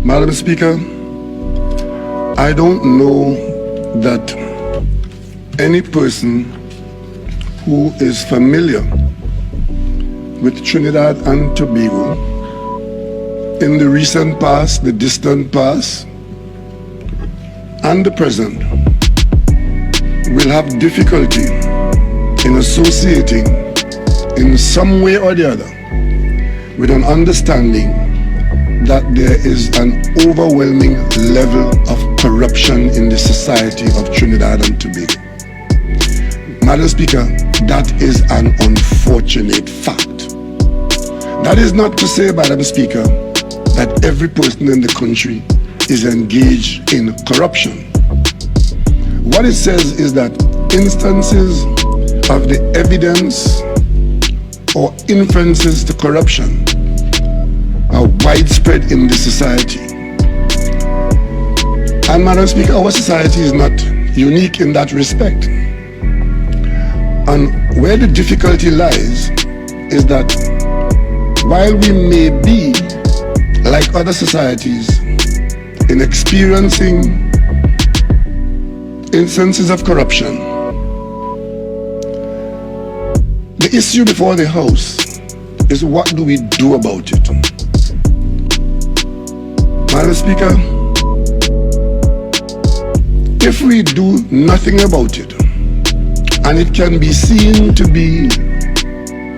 Madam Speaker, I don't know that any person who is familiar with Trinidad and Tobago in the recent past, the distant past, and the present will have difficulty in associating in some way or the other with an understanding that there is an overwhelming level of corruption in the society of Trinidad and Tobago. Madam Speaker, that is an unfortunate fact. That is not to say, Madam Speaker, that every person in the country is engaged in corruption. What it says is that instances of the evidence or inferences to corruption are widespread in the society. And Madam Speaker, our society is not unique in that respect. And where the difficulty lies is that while we may be like other societies in experiencing instances of corruption, the issue before the House is what do we do about it? Madam Speaker, if we do nothing about it, and it can be seen to be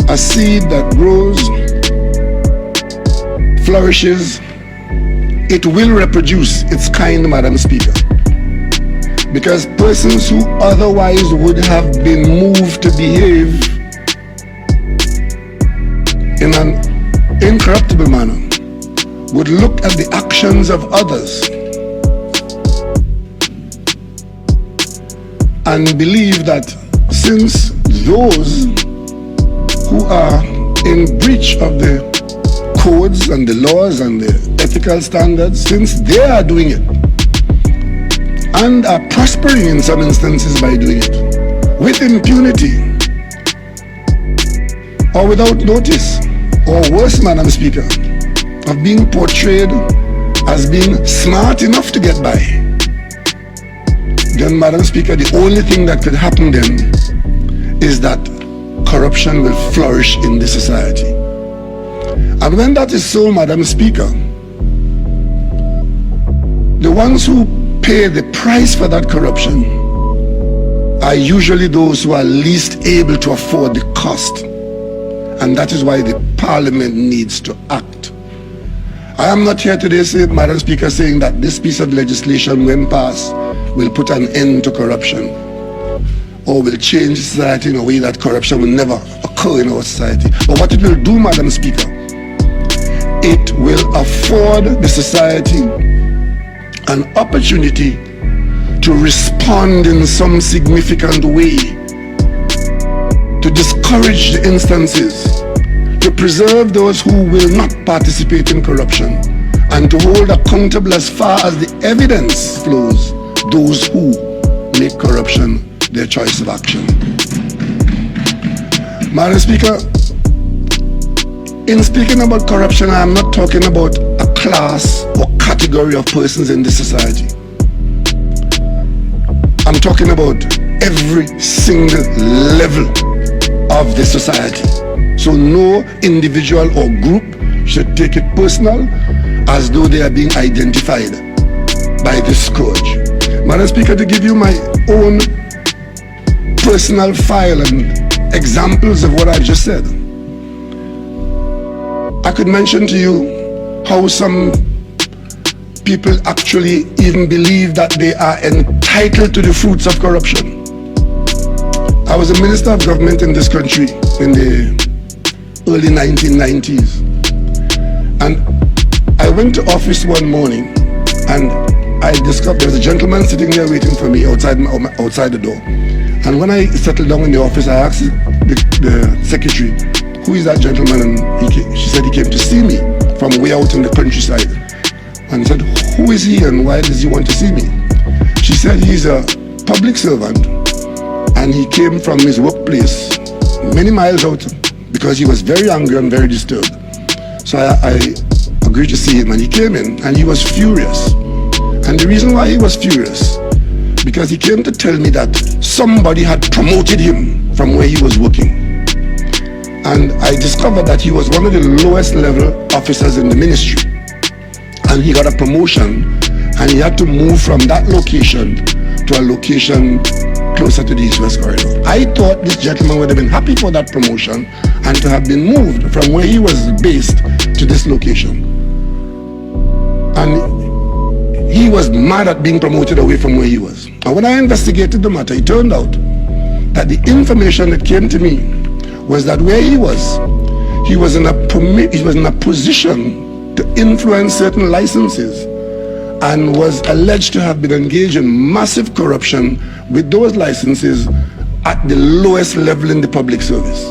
a seed that grows, flourishes, it will reproduce its kind, Madam Speaker. Because persons who otherwise would have been moved to behave in an incorruptible manner would look at the actions of others and believe that since those who are in breach of the codes and the laws and the ethical standards, since they are doing it and are prospering in some instances by doing it with impunity or without notice, or worse, Madam Speaker, of being portrayed as being smart enough to get by, then, Madam Speaker, the only thing that could happen then is that corruption will flourish in the society. And when that is so, Madam Speaker, the ones who pay the price for that corruption are usually those who are least able to afford the cost. And that is why the Parliament needs to act. I am not here today, Madam Speaker, saying that this piece of legislation, when passed, will put an end to corruption or will change society in a way that corruption will never occur in our society. But what it will do, Madam Speaker, it will afford the society an opportunity to respond in some significant way, to discourage the instances, to preserve those who will not participate in corruption, and to hold accountable as far as the evidence flows those who make corruption their choice of action. Madam Speaker, in speaking about corruption, I am not talking about a class or category of persons in the society. I'm talking about every single level of the society. So no individual or group should take it personal as though they are being identified by this scourge. Madam Speaker, to give you my own personal file and examples of what I just said, I could mention to you how some people actually even believe that they are entitled to the fruits of corruption. I was a minister of government in this country in the early 1990s, and I went to office one morning and I discovered there was a gentleman sitting there waiting for me outside the door. And when I settled down in the office, I asked the secretary, who is that gentleman? And she said he came to see me from way out in the countryside. And I said, who is he and why does he want to see me? She said he's a public servant and he came from his workplace many miles out because he was very angry and very disturbed. So I agreed to see him, and he came in and he was furious. And the reason why he was furious, because he came to tell me that somebody had promoted him from where he was working. And I discovered that he was one of the lowest level officers in the ministry. And he got a promotion, and he had to move from that location to a location closer to the East-West Corridor. I thought this gentleman would have been happy for that promotion and to have been moved from where he was based to this location. And he was mad at being promoted away from where he was. And when I investigated the matter, it turned out that the information that came to me was that where he was in a position to influence certain licenses and was alleged to have been engaged in massive corruption with those licenses at the lowest level in the public service.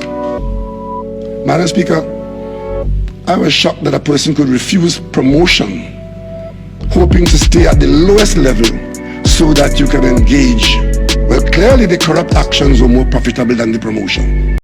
Madam Speaker, I was shocked that a person could refuse promotion, hoping to stay at the lowest level so that you can engage. Well, clearly the corrupt actions were more profitable than the promotion.